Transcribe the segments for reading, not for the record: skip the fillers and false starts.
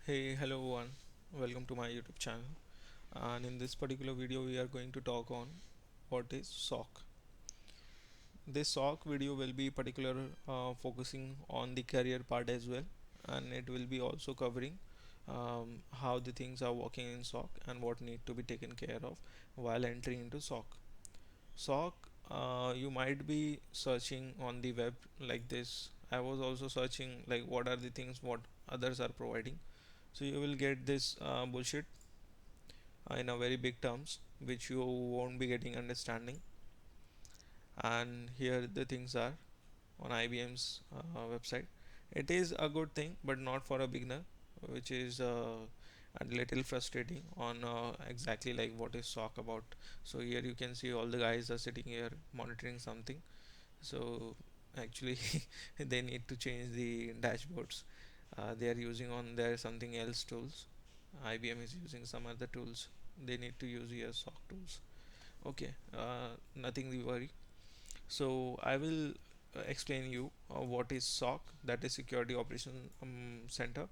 Hey, hello everyone. Welcome to my YouTube channel. And in this particular video, we are going to talk on what is SOC. This SOC video will be particular focusing on the career part as well, and it will be also covering how the things are working in SOC and what need to be taken care of while entering into SOC. SOC, you might be searching on the web like this. I was also searching like what are the things what others are providing. So you will get this bullshit in a very big terms which you won't be getting understanding. And here the things are on IBM's website. It is a good thing but not for a beginner, which is a little frustrating on exactly like what is SOC about. So here you can see all the guys are sitting here monitoring something. So actually they need to change the dashboards. They are using on their something else tools. IBM is using some other tools. They need to use here SOC tools. Okay, nothing to worry. So I will explain you what is SOC, that is Security Operation Center,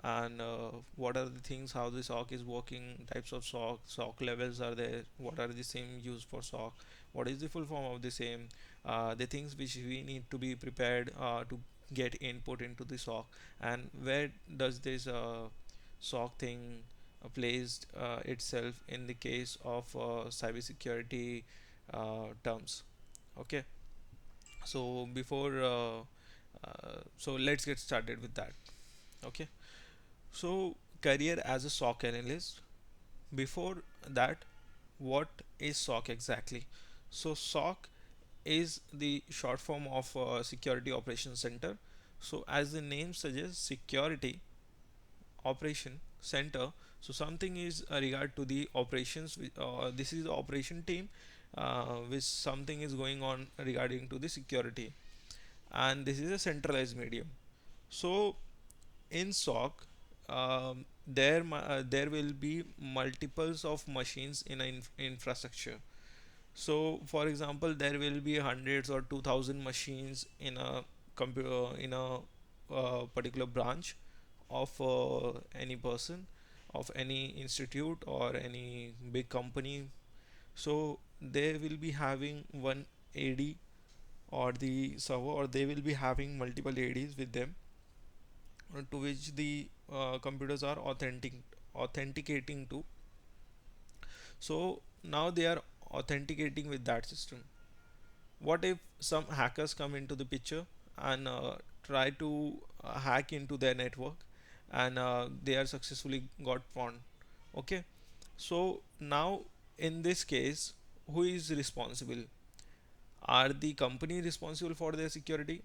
and what are the things, how the SOC is working, types of SOC levels are there, what are the same used for SOC, what is the full form of the same, the things which we need to be prepared to get input into the SOC, and where does this SOC thing placed itself in the case of cybersecurity terms. Okay, so so let's get started with that. Okay, so career as a SOC analyst. Before that, what is SOC exactly? So SOC is the short form of Security Operations Center. So as the name suggests, security operation center. So something is regard to the operations. This is the operation team, which something is going on regarding to the security, and this is a centralized medium. So in SOC, there will be multiples of machines in an infrastructure. So for example, there will be hundreds or 2000 machines in a computer in a particular branch of any person, of any institute or any big company. So they will be having one AD or the server, or they will be having multiple ADs with them, to which the computers are authenticating to. So now they are authenticating with that system. What if some hackers come into the picture and try to hack into their network, and they are successfully got found? Okay, so now in this case, who is responsible? Are the company responsible for their security?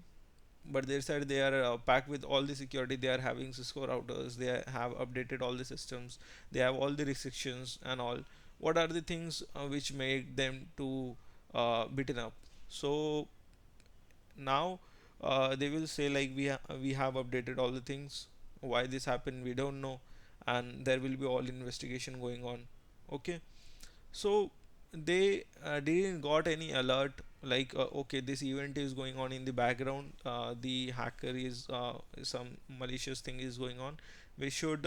But they said they are packed with all the security, they are having Cisco routers, they have updated all the systems, they have all the restrictions and all. What are the things which make them to beaten up? So now they will say like we have updated all the things, why this happened we don't know, and there will be all investigation going on. Okay, so they didn't got any alert like okay, this event is going on in the background, the hacker is some malicious thing is going on, we should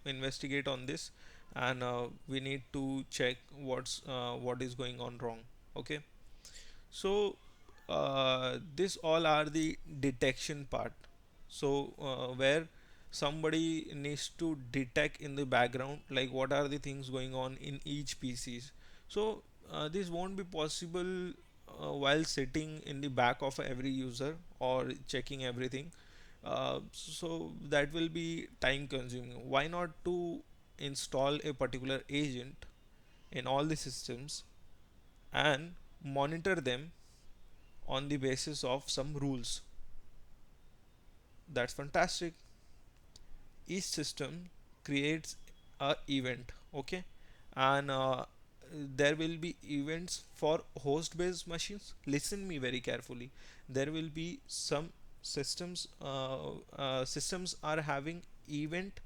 investigate on this, and we need to check what is going on wrong. Okay, so this all are the detection part. So where somebody needs to detect in the background like what are the things going on in each PCs. So this won't be possible while sitting in the back of every user or checking everything. So that will be time consuming. Why not to install a particular agent in all the systems and monitor them on the basis of some rules? That's fantastic. Each system creates a event. Okay, and there will be events for host based machines. Listen me very carefully. There will be some systems are having event,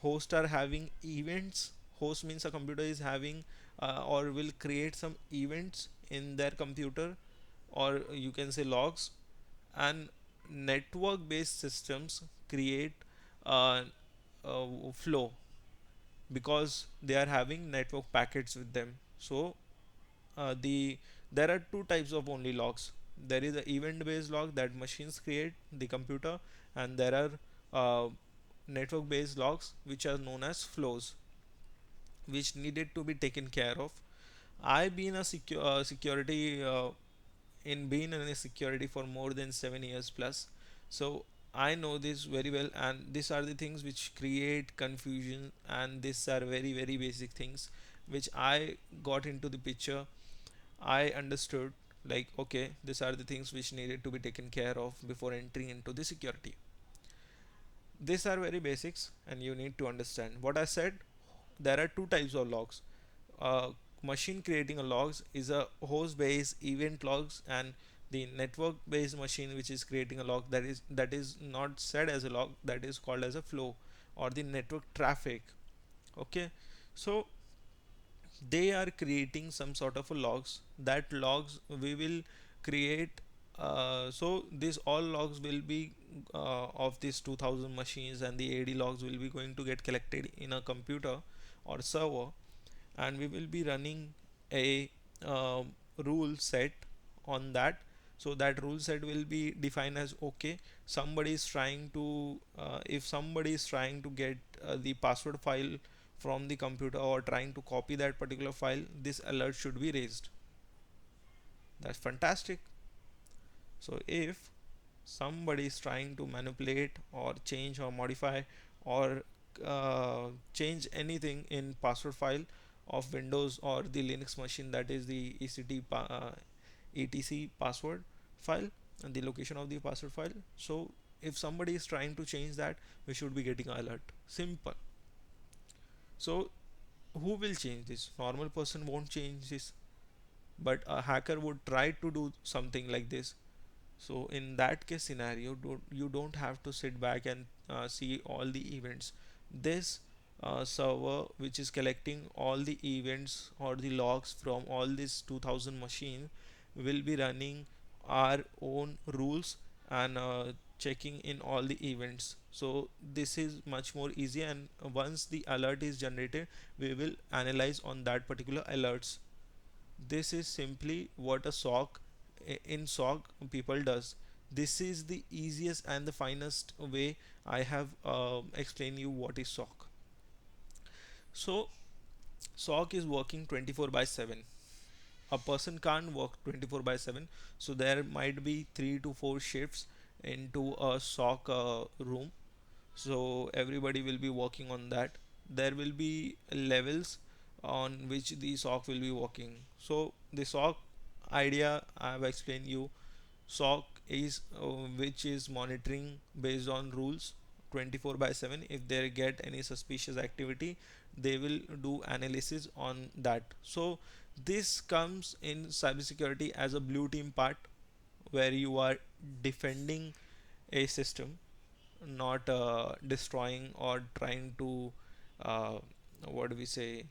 host are having events. Host means a computer is having or will create some events in their computer, or you can say logs. And network based systems create uh, flow because they are having network packets with them. So the there are two types of only logs. There is a event based log that machines create the computer, and there are network based logs which are known as flows, which needed to be taken care of. I've been a security in being in a security for more than 7 years plus, so I know this very well, and these are the things which create confusion, and these are very very basic things which I got into the picture. I understood, like, okay, these are the things which needed to be taken care of before entering into the security. These are very basics, and you need to understand what I said. There are two types of logs. uh, Machine creating a logs is a host based event logs, and the network based machine which is creating a log, that is not said as a log, that is called as a flow or the network traffic. Okay, so they are creating some sort of a logs. That logs we will create. So these all logs will be of these 2000 machines, and the AD logs will be going to get collected in a computer or server, and we will be running a rule set on that. So that rule set will be defined as, okay, somebody is trying to if somebody is trying to get the password file from the computer or trying to copy that particular file, this alert should be raised. That's fantastic. So if somebody is trying to manipulate or change or modify or change anything in password file of Windows or the Linux machine, that is the etc password file and the location of the password file. So if somebody is trying to change that, we should be getting alert. Simple. So who will change this? Normal person won't change this, but a hacker would try to do something like this. So in that case scenario, you don't have to sit back and see all the events. This server which is collecting all the events or the logs from all these 2000 machines will be running our own rules and checking in all the events. So this is much more easy, and once the alert is generated, we will analyze on that particular alerts. This is simply what a SOC in SOC people does. This is the easiest and the finest way I have explained you what is SOC. So SOC is working 24 by 7. A person can't work 24 by 7, so there might be 3 to 4 shifts into a SOC room. So everybody will be working on that. There will be levels on which the SOC will be working. So the SOC idea I have explained you. SOC is which is monitoring based on rules 24 by 7. If they get any suspicious activity, they will do analysis on that. So this comes in cybersecurity as a blue team part, where you are defending a system, not destroying or trying to uh, what do we say,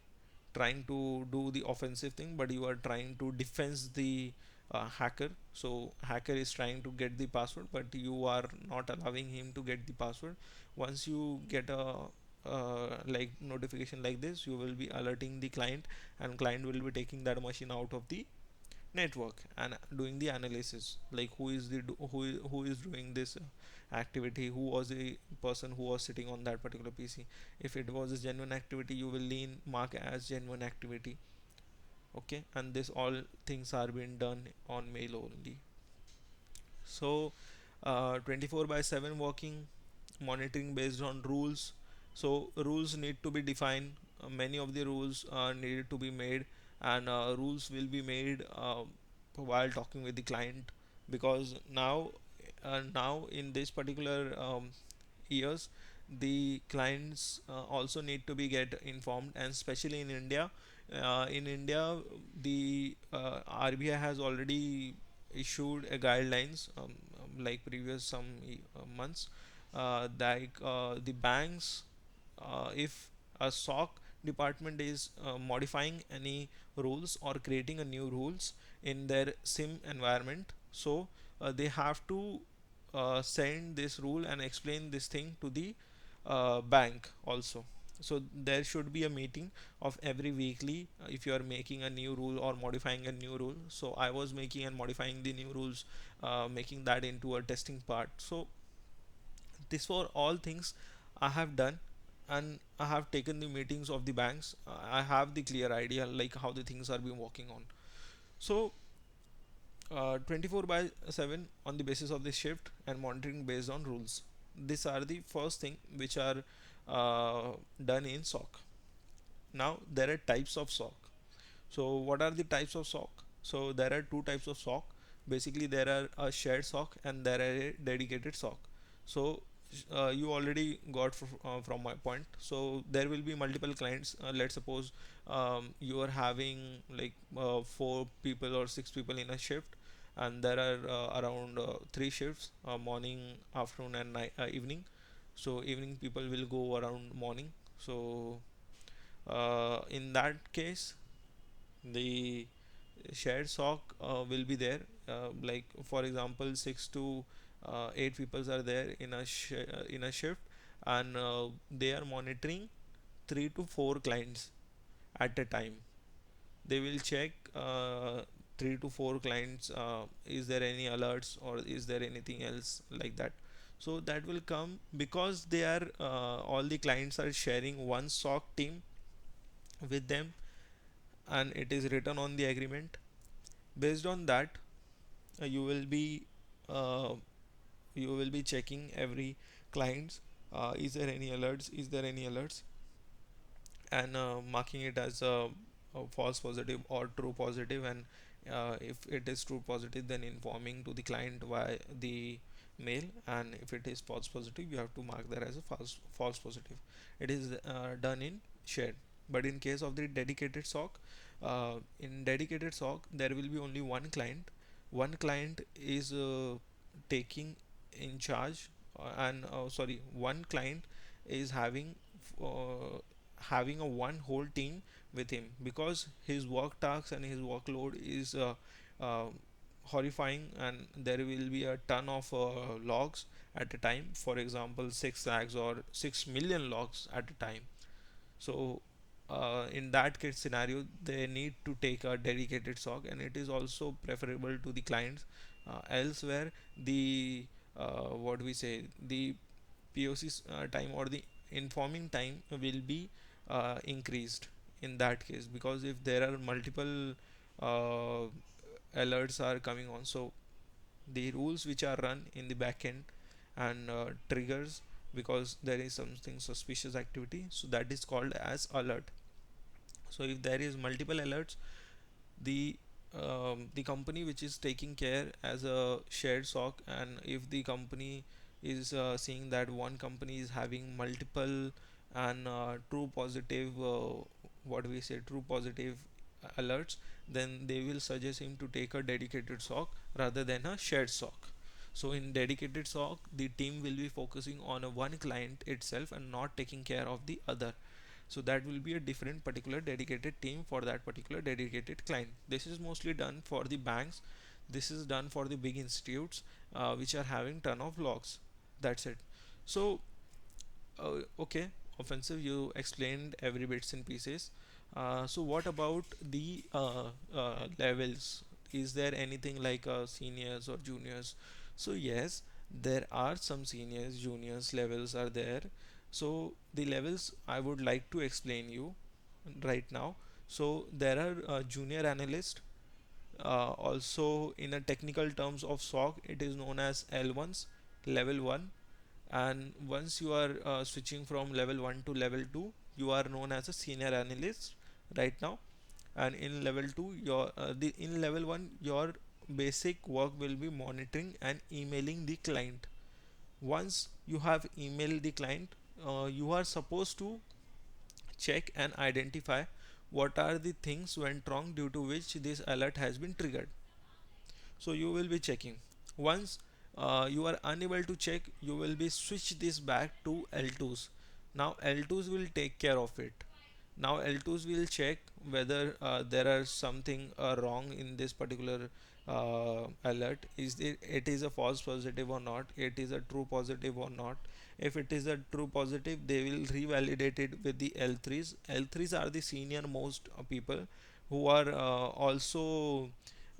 trying to do the offensive thing, but you are trying to defense the hacker. So hacker is trying to get the password, but you are not allowing him to get the password. Once you get a like notification like this, you will be alerting the client, and client will be taking that machine out of the network and doing the analysis, like who is doing this activity, who was the person who was sitting on that particular PC. If it was a genuine activity, you will lean mark as genuine activity. Okay, and this all things are being done on mail only. So 24 by 7 working, monitoring based on rules. So rules need to be defined. Many of the rules needed to be made, and rules will be made while talking with the client, because now in this particular years, the clients also need to be get informed, and especially in India. In India, the RBI has already issued a guidelines, like previous some months, like the banks, if a SOC department is modifying any rules or creating a new rules in their SIM environment, so they have to send this rule and explain this thing to the bank also. So there should be a meeting of every weekly if you are making a new rule or modifying a new rule. So I was making and modifying the new rules, making that into a testing part. So these were all things I have done, and I have taken the meetings of the banks. I have the clear idea like how the things are being working on. So 24 by 7 on the basis of the shift and monitoring based on rules. These are the first thing which are done in SOC. Now there are types of SOC. So what are the types of SOC? So there are two types of SOC. Basically there are a shared SOC and there are a dedicated SOC. So you already got from my point. So there will be multiple clients. Let's suppose you are having like 4 people or 6 people in a shift, and there are around 3 shifts: morning, afternoon, and night, evening. So evening people will go around morning. So in that case, the shared SOC will be there. Like for example, 6 to 8 people are there in in a shift, and they are monitoring 3 to 4 clients at a time. They will check 3 to 4 clients. Is there any alerts or is there anything else like that? So that will come because they are all the clients are sharing one SOC team with them, and it is written on the agreement. Based on that, you will be uh, checking every clients. Is there any alerts? Is there any alerts? And marking it as a false positive or true positive, and if it is true positive, then informing to the client via the mail, and if it is false positive, you have to mark that as a false positive. It is done in shared. But in case of the dedicated SOC, in dedicated SOC there will be only one client. One client is taking in charge, and sorry, one client is uh, having a one whole team with him, because his work tasks and his workload is uh, horrifying, and there will be a ton of logs at a time. For example, 6 lakhs or 6 million logs at a time. So in that case scenario, they need to take a dedicated SOC, and it is also preferable to the clients. Elsewhere, the what we say, the POC time or the informing time will be increased in that case, because if there are multiple uh, alerts are coming on, so the rules which are run in the backend and triggers because there is something suspicious activity, so that is called as alert. So if there is multiple alerts, the the company which is taking care as a shared SOC, and if the company is seeing that one company is having multiple and true positive, what we say, true positive alerts, then they will suggest him to take a dedicated SOC rather than a shared SOC. So in dedicated SOC, the team will be focusing on a one client itself and not taking care of the other. So that will be a different particular dedicated team for that particular dedicated client. This is mostly done for the banks. This is done for the big institutes which are having ton of logs. That's it. So okay, offensive, you explained every bits and pieces. So what about the levels? Is there anything like seniors or juniors? So yes, there are some seniors, juniors levels are there. So the levels I would like to explain you right now. So there are junior analyst. Also in a technical terms of SOC, it is known as L1s, level 1. And once you are switching from level 1 to level 2, you are known as a senior analyst right now. And in level 2, in level 1, your basic work will be monitoring and emailing the client. Once you have emailed the client, you are supposed to check and identify what are the things went wrong due to which this alert has been triggered. So you will be checking. Once you are unable to check, you will be switch this back to L2s. Now L2s will take care of it. Now L2s will check whether there are something wrong in this particular alert, is it is a false positive or not, it is a true positive or not. If it is a true positive, they will revalidate it with the L3s. L3s are the senior most people who are also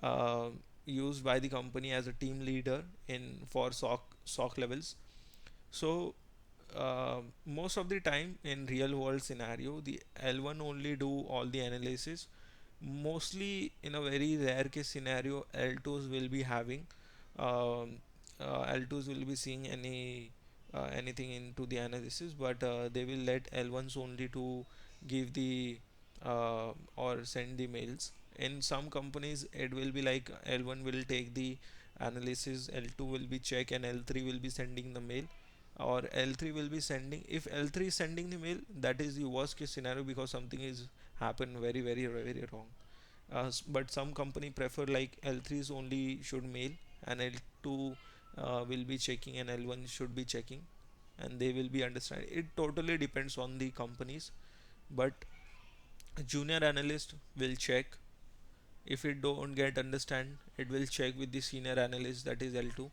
uh, used by the company as a team leader in for SOC levels. So most of the time in real world scenario, the L1 only do all the analysis. Mostly in a very rare case scenario, L2s will be having um, L2s will be seeing anything into the analysis, but they will let L1s only to give the or send the mails. In some companies it will be like L1 will take the analysis, L2 will be check, and L3 will be sending the mail, or L3 will be sending. If L3 is sending the mail, that is the worst case scenario because something is happened very wrong. But some company prefer like L3s only should mail, and L2 will be checking, and L1 should be checking, and they will be understand. It totally depends on the companies, but a junior analyst will check. If it don't get understand, it will check with the senior analyst, that is L2.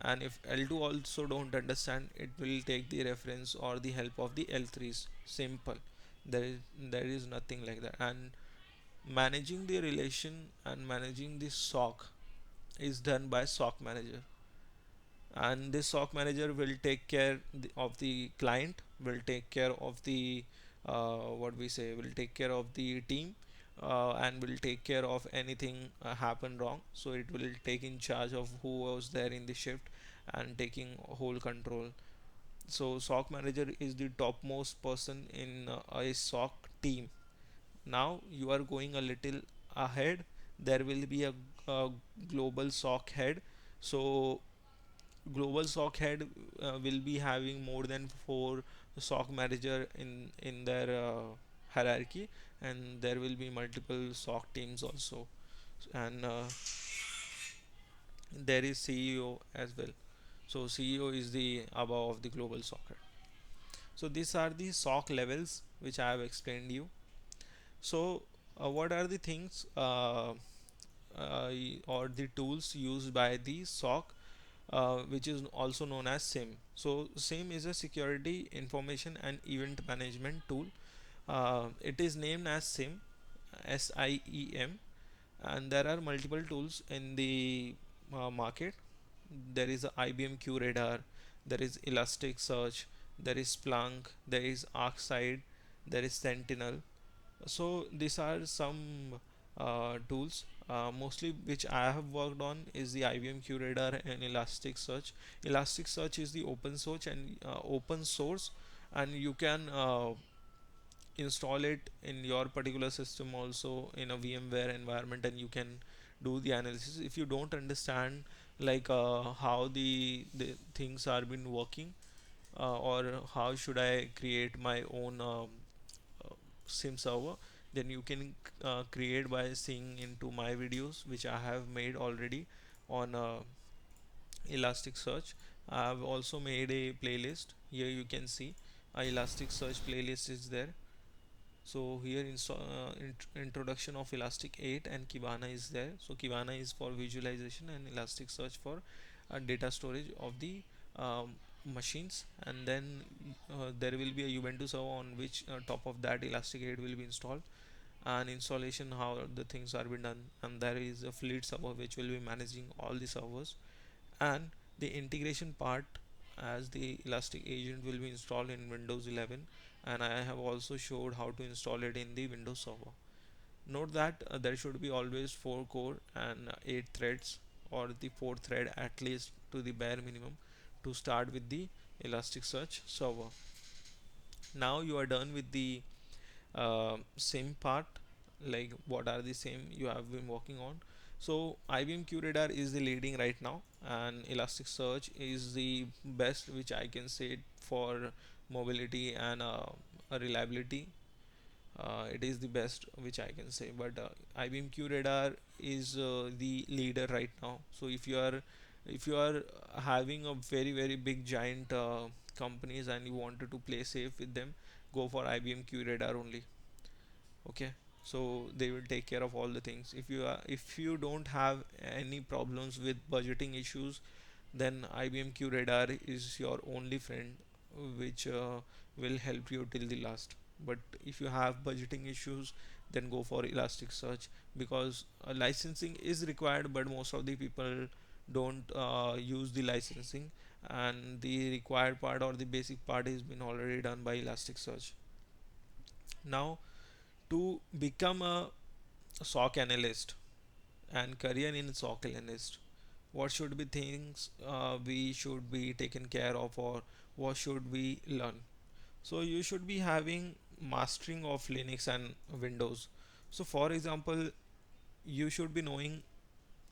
And if L2 also don't understand, it will take the reference or the help of the L3s. Simple. There is nothing like that. And managing the relation and managing the SOC is done by SOC manager, and this SOC manager will take care of the client, will take care of the what we say, will take care of the team, and will take care of anything happen wrong. So it will take in charge of who was there in the shift and taking whole control. So SOC manager is the topmost person in a SOC team. Now you are going a little ahead. There will be a global SOC head. So global SOC head will be having more than four SOC manager in their hierarchy, and there will be multiple SOC teams also, and there is CEO as well. So CEO is the above of the global SOC head. So these are the SOC levels which I have explained you. So what are the things or the tools used by the SOC, which is also known as SIEM. So SIEM is a security information and event management tool. It is named as SIEM, SIEM, and there are multiple tools in the market. There is a IBM Qradar, there is Elasticsearch, there is Splunk, there is Arcsight, there is Sentinel. So these are some tools, mostly which I have worked on is the IBM Qradar and Elasticsearch. Elasticsearch is the open source, and you can install it in your particular system also in a VMware environment, and you can do the analysis. If you don't understand like how the things are been working, or how should I create my own SIM server, then you can create by seeing into my videos which I have made already on Elasticsearch. I have also made a playlist. Here you can see a Elasticsearch playlist is there. So here introduction of Elastic 8 and Kibana is there. So Kibana is for visualization and Elasticsearch for data storage of the um, machines, and then there will be a Ubuntu server on which top of that Elastic 8 will be installed, and installation how the things are being done, and there is a fleet server which will be managing all the servers, and the integration part as the Elastic agent will be installed in Windows 11, and I have also showed how to install it in the Windows server. Note that there should be always 4 core and 8 threads, or the 4 thread at least to the bare minimum, to start with the Elasticsearch server. Now you are done with the same part, like what are the same you have been working on. So IBM Qradar is the leading right now, and Elasticsearch is the best which I can say for mobility and reliability. It is the best which I can say, but IBM Qradar is the leader right now. So if you are having a very big giant companies and you wanted to play safe with them, go for IBM Qradar only. Okay. so they will take care of all the things. If you don't have any problems with budgeting issues, then IBM Qradar is your only friend, which will help you till the last. But if you have budgeting issues, then go for Elasticsearch, because licensing is required, but most of the people don't use the licensing, and the required part or the basic part has been already done by Elasticsearch. Now, to become a SOC analyst and career in SOC analyst, what should be things we should be taken care of, or what should we learn? So you should be having mastering of Linux and Windows. So for example, you should be knowing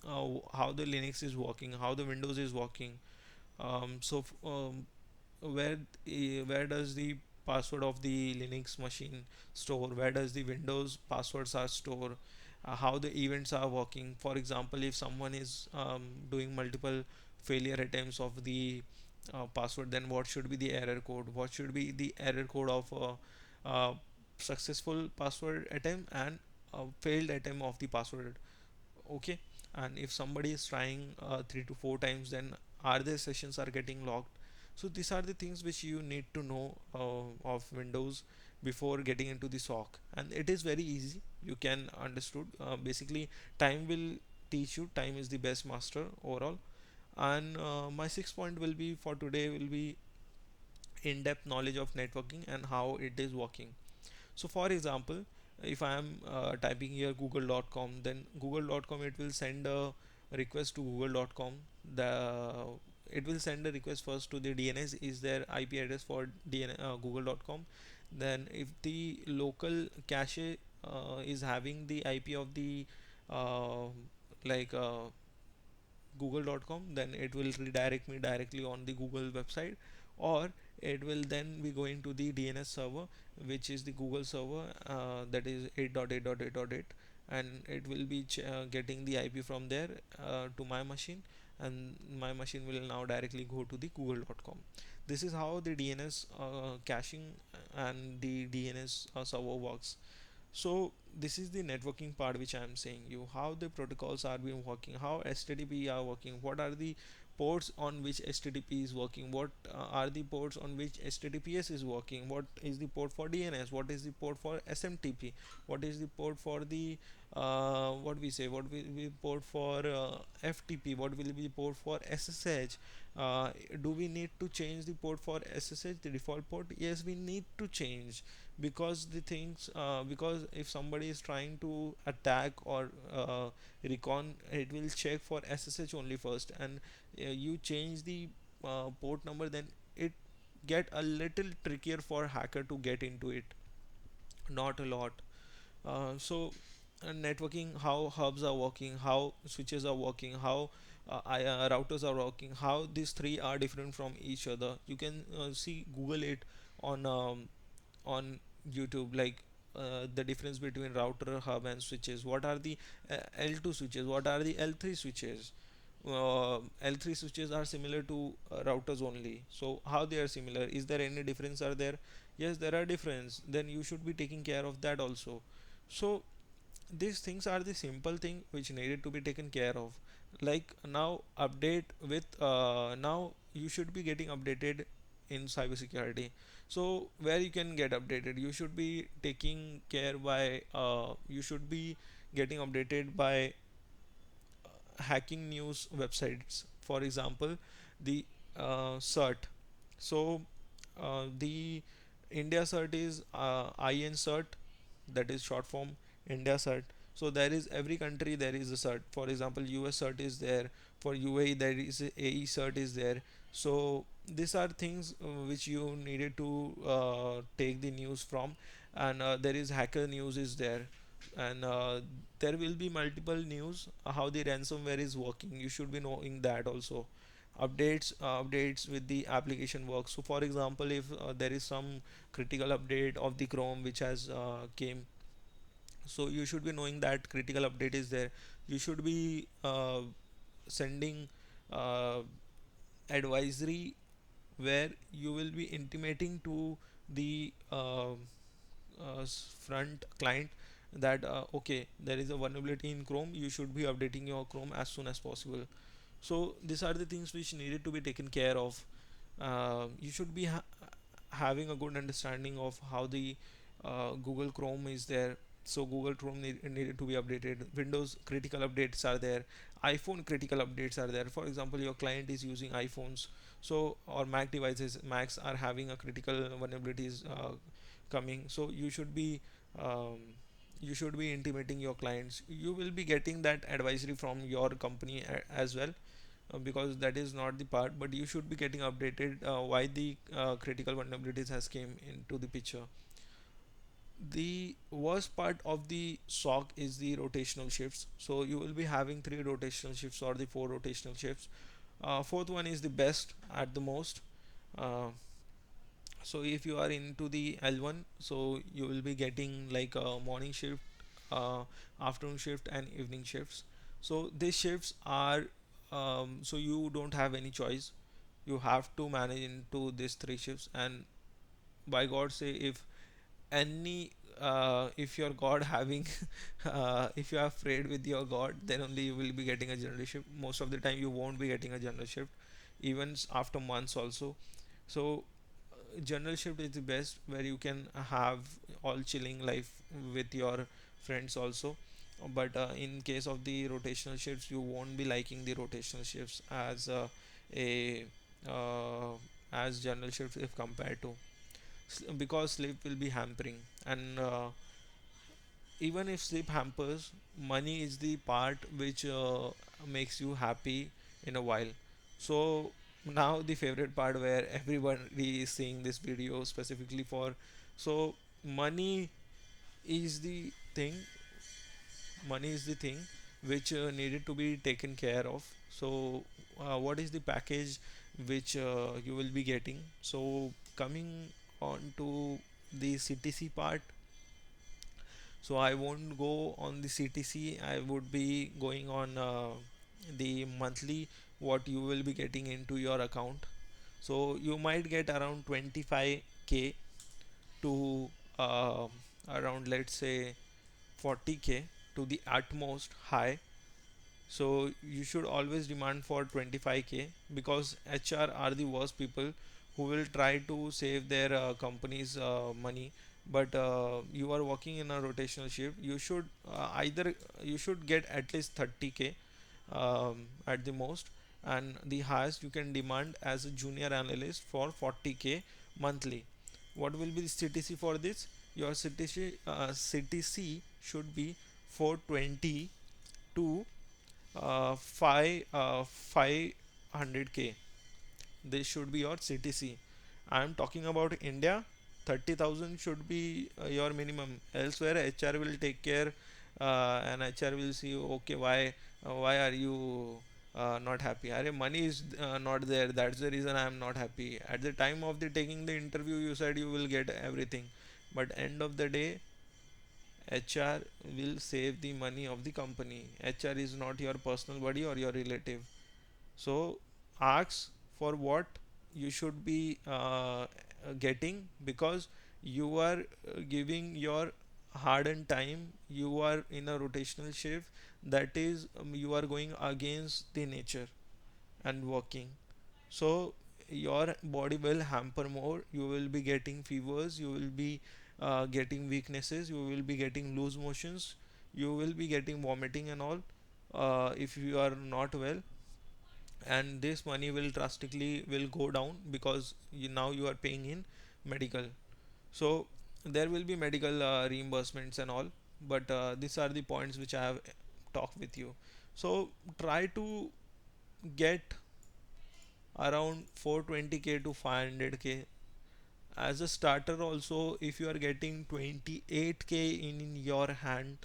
how the Linux is working, how the Windows is working. Where where does the password of the Linux machine store, where does the Windows passwords are stored, how the events are working. For example, if someone is doing multiple failure attempts of the password, then what should be the error code, what should be the error code of a successful password attempt and a failed attempt of the password. Okay, and if somebody is trying 3 to 4 times, then are their sessions are getting locked. So these are the things which you need to know of Windows before getting into the SOC, and it is very easy, you can understood. Basically, time will teach you, time is the best master overall. And my sixth point will be for today will be in-depth knowledge of networking and how it is working. So for example, if I am typing here google.com, then google.com, it will send a request to google.com. The It will send a request first to the DNS, is their IP address for google.com. Then if the local cache is having the IP of the uh, like google.com, then it will redirect me directly on the Google website, or it will then be going to the DNS server, which is the Google server, that is 8.8.8.8, and it will be getting the IP from there to my machine, and my machine will now directly go to the google.com. This is how the DNS caching and the DNS server works. So this is the networking part which I am saying you, how the protocols are being working, how HTTP are working, what are the ports on which HTTP is working, what are the ports on which HTTPS is working, what is the port for DNS, what is the port for SMTP, what is the port for the what will be port for FTP, what will be port for SSH. Do we need to change the port for SSH, the default port? Yes, we need to change, because the things because if somebody is trying to attack or recon, it will check for SSH only first, and you change the port number, then it get a little trickier for hacker to get into it, not a lot. Networking, how hubs are working, how switches are working, how routers are working, how these three are different from each other. You can see Google it on YouTube, like the difference between router, hub, and switches. What are the L2 switches? What are the L3 switches? L3 switches are similar to routers only. So how they are similar? Is there any difference? Are there? Yes, there are difference. Then you should be taking care of that also. So these things are the simple thing which needed to be taken care of. Like now update with now you should be getting updated in cybersecurity. So where you can get updated, you should be taking care by you should be getting updated by hacking news websites. For example, the cert. So the India cert is IN cert, that is short form India cert. So there is every country there is a cert. For example, US cert is there. For UAE there is a AE cert is there. So these are things which you needed to take the news from, and there is hacker news is there, and there will be multiple news how the ransomware is working. You should be knowing that also. Updates with the application work. So for example, if there is some critical update of the Chrome which has came, so you should be knowing that critical update is there. You should be sending uh, advisory where you will be intimating to the front client that okay, there is a vulnerability in Chrome, you should be updating your Chrome as soon as possible. So these are the things which needed to be taken care of. You should be having a good understanding of how the Google Chrome is there. So Google Chrome needed to be updated. Windows critical updates are there. iPhone critical updates are there. For example, your client is using iPhones, so or Mac devices. Macs are having a critical vulnerabilities coming. So um, you should be intimating your clients. You will be getting that advisory from your company as well, because that is not the part, but you should be getting updated why the critical vulnerabilities has came into the picture. The worst part of the SOC is the rotational shifts. So you will be having three rotational shifts or the four rotational shifts. Fourth one is the best at the most. uh, so if you are into the L1, so you will be getting like a morning shift, afternoon shift and evening shifts. So these shifts are, so you don't have any choice, you have to manage into these three shifts. And by God say, any if your God having if you are afraid with your God, then only you will be getting a general shift. Most of the time you won't be getting a general shift, even after months also. So general shift is the best, where you can have all chilling life with your friends also. But in case of the rotational shifts, you won't be liking the rotational shifts a uh, as general shifts if compared to, because sleep will be hampering. And even if sleep hampers, money is the part which makes you happy in a while. So now the favorite part, where everybody is seeing this video specifically for. So money is the thing, money is the thing which needed to be taken care of. So what is the package which you will be getting? So coming on to the CTC part, so I won't go on the CTC, I would be going on the monthly, what you will be getting into your account. So you might get around 25k to around, let's say, 40k to the utmost high. So you should always demand for 25k, because HR are the worst people who will try to save their company's money. But you are working in a rotational shift, you should either you should get at least 30k at the most. And the highest you can demand as a junior analyst for 40k monthly. What will be the CTC for this? Your CTC should be 420 to 500k. This should be your CTC. I am talking about India. 30,000 should be your minimum. Elsewhere, HR will take care, and HR will see, okay, why are you not happy? Arey, money is not there. That's the reason I am not happy. At the time of the taking the interview, you said you will get everything, but end of the day, HR will save the money of the company. HR is not your personal buddy or your relative. So ask for what you should be getting, because you are giving your hard earned time. You are in a rotational shift, that is, you are going against the nature and working. So your body will hamper more, you will be getting fevers, you will be getting weaknesses, you will be getting loose motions, you will be getting vomiting and all, if you are not well. And this money will drastically will go down, because now you are paying in medical. So there will be medical reimbursements and all. But these are the points which I have talked with you. So try to get around 420k to 500k as a starter. Also, if you are getting 28k in your hand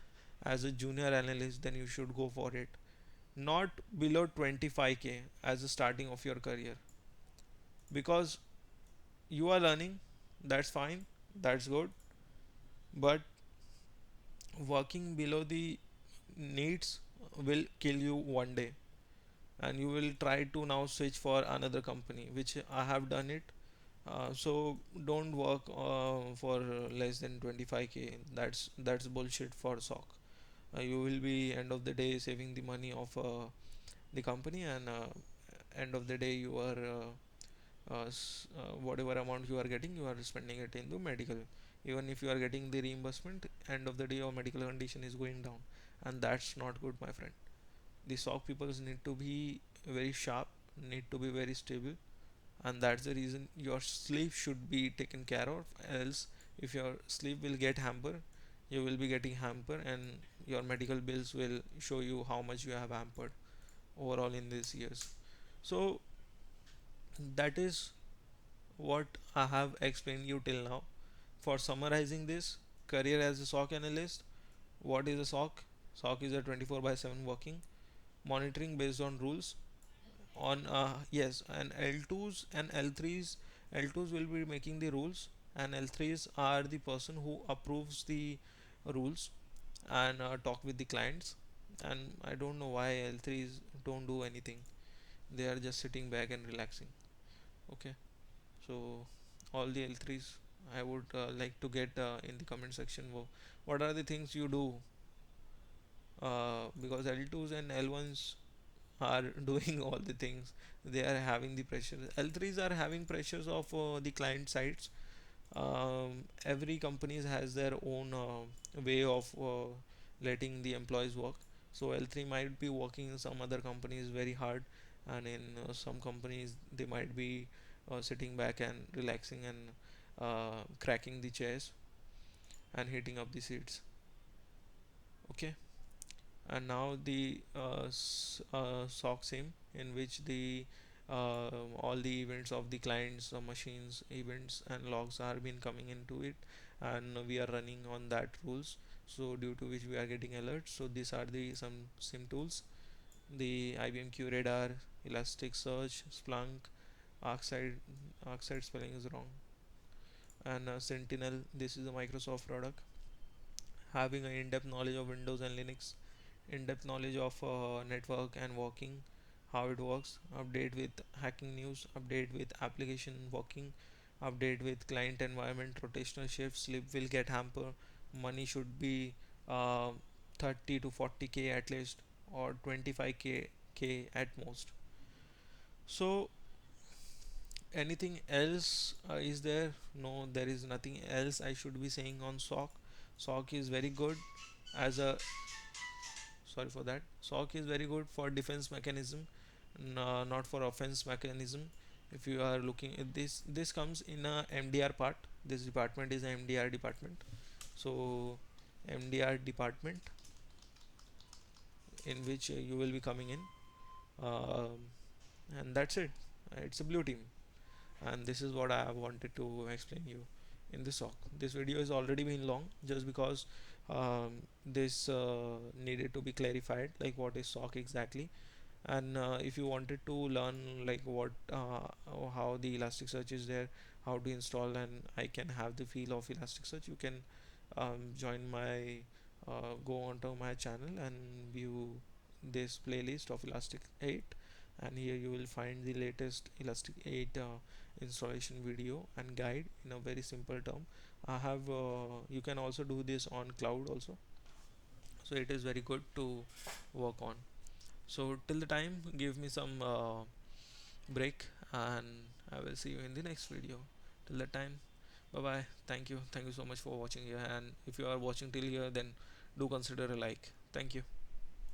as a junior analyst, then you should go for it. Not below 25k as a starting of your career, because you are learning, that's fine, that's good. But working below the needs will kill you one day, and you will try to now switch for another company, which I have done it. So don't work for less than 25k. That's bullshit for SOC. You will be end of the day saving the money of the company, and end of the day you are whatever amount you are getting, you are spending it into medical. Even if you are getting the reimbursement, end of the day your medical condition is going down, and that's not good, my friend. The SOC people need to be very sharp, need to be very stable, and that's the reason your sleep should be taken care of. Else, if your sleep will get hamper, you will be getting hamper, and your medical bills will show you how much you have hampered overall in these years. So that is what I have explained you till now. For summarizing this, career as a SOC analyst, what is a SOC? SOC is a 24 by 7 working, monitoring based on rules. On yes, and L2s and L3s, L2s will be making the rules, and L3s are the person who approves the rules and talk with the clients. And I don't know why L3s don't do anything, they are just sitting back and relaxing. Okay, so all the L3s, I would like to get in the comment section what are the things you do, because L2s and L1s are doing all the things. They are having the pressure. L3s are having pressures of the client sides. Every companies has their own way of letting the employees work. So L3 might be working in some other companies very hard, and in some companies they might be sitting back and relaxing and cracking the chairs and hitting up the seats. Okay, and now the SOC SIEM, in which the all the events of the clients, machines, events and logs are been coming into it, and we are running on that rules. So due to which we are getting alerts. So these are the some SIEM tools: the IBM Qradar, Elasticsearch, Splunk, Arcsight. Arcsight spelling is wrong. And Sentinel. This is a Microsoft product. Having an in-depth knowledge of Windows and Linux, in-depth knowledge of network and working, how it works, update with hacking news, update with application working, update with client environment, rotational shifts, sleep will get hamper, money should be uh, 30 to 40k at least, or 25k at most. So anything else is there? No, there is nothing else I should be saying on SOC. SOC is very good as a, sorry for that, SOC is very good for defense mechanism, not for offense mechanism. If you are looking at this comes in a MDR part. This department is a MDR department. So MDR department, in which you will be coming in, um, and that's it. It's a blue team, and this is what I have wanted to explain you in this talk. This video has already been long just because this needed to be clarified, like what is SOC exactly. And if you wanted to learn like what how the Elasticsearch is there, how to install, and I can have the feel of Elasticsearch, you can join my go onto my channel and view this playlist of Elastic 8, and here you will find the latest Elastic 8 installation video and guide in a very simple term. I have you can also do this on cloud also, so it is very good to work on. So till the time, give me some break, and I will see you in the next video. Till that time, bye bye. Thank you so much for watching here, and if you are watching till here, then do consider a like. Thank you.